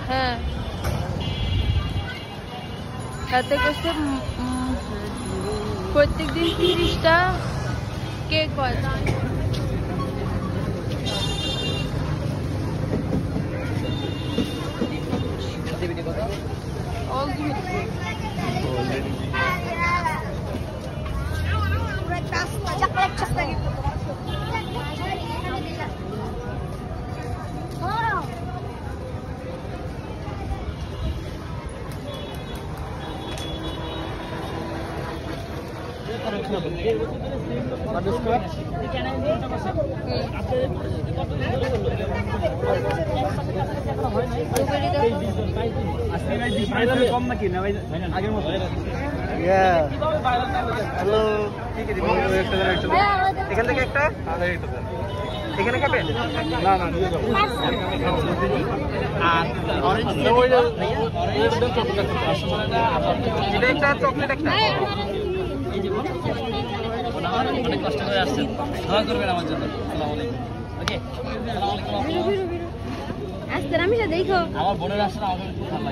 হ্যাঁ সাথে করছে প্রত্যেকদিন 30টা কেক হয়। এখান থেকে একটা এখানে খাবেন না না একটা চকলেট একটা অনেক কষ্ট করে আসছেন দোয়া করবেন আমার জন্য আসসালামু আলাইকুম ওকে আসসালামু আলাইকুম আসতে আমি যা দেখো আমার বোনের আসলে আমার খুব ভালো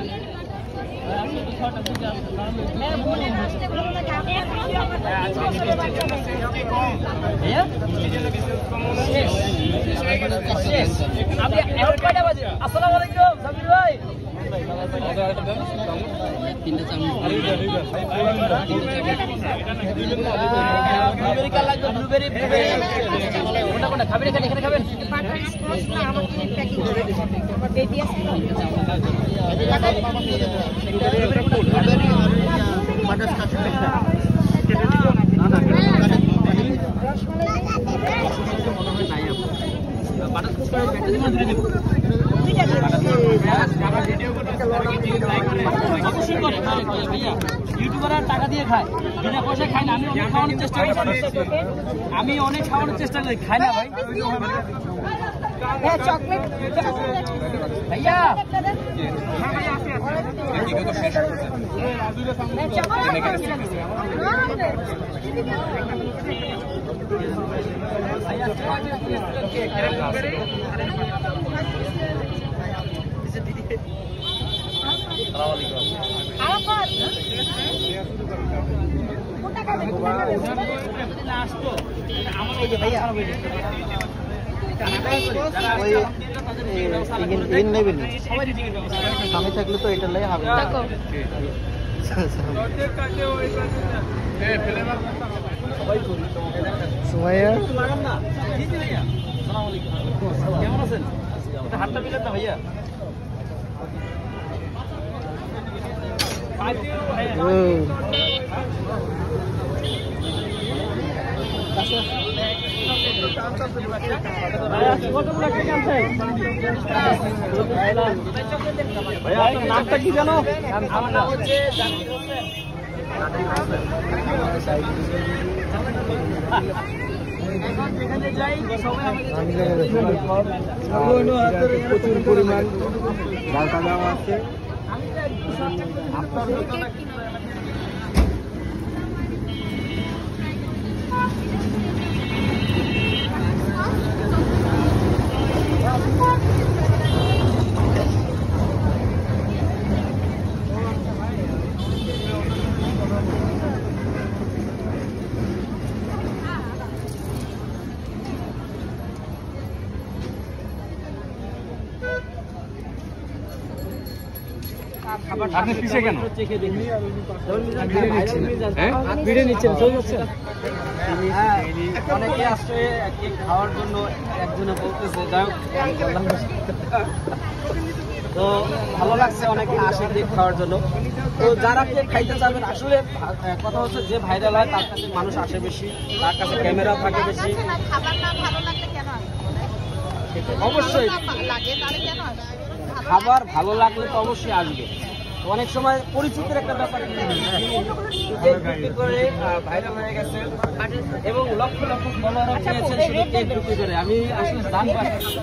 লাগে আসসালামু আলাইকুম সাবির ভাই ইউটিউবাররা টাকা দিয়ে খায় বিনা পয়সায় খায় না আমি অনেক খাওয়ানোর চেষ্টা করি খাই না ভাই চকলেট ভাইয়া স্বামী থাকলে তো এটা লাই হবে কেমন আছেন হাতটা দিলেন না ভাইয়া নামটা কি জানো? আমার নাম হচ্ছে প্রচুর পরিমাণ ডালটা দেওয়া আছে আপনি পিছিয়ে কেন ভিডিও নিচ্ছেন অনেকে আসছে কেক খাওয়ার জন্য একজনে বলতেছে যাই হোক তো ভালো লাগছে অনেকে আসে কেক খাওয়ার জন্য তো যারা কেক খাইতে চাবেন আসলে কথা হচ্ছে যে ভাইরাল হয় তার কাছে মানুষ আসে বেশি তার কাছে ক্যামেরা থাকে বেশি অবশ্যই খাবার ভালো লাগলে তো অবশ্যই আসবে অনেক সময় পরিচিতির একটা ব্যাপার করে ভাইরাল হয়ে গেছে এবং লক্ষ লক্ষ ফলোয়ার পেয়েছেন শুধু কেক বিক্রি করে আমি আসলে দাম পাচ্ছি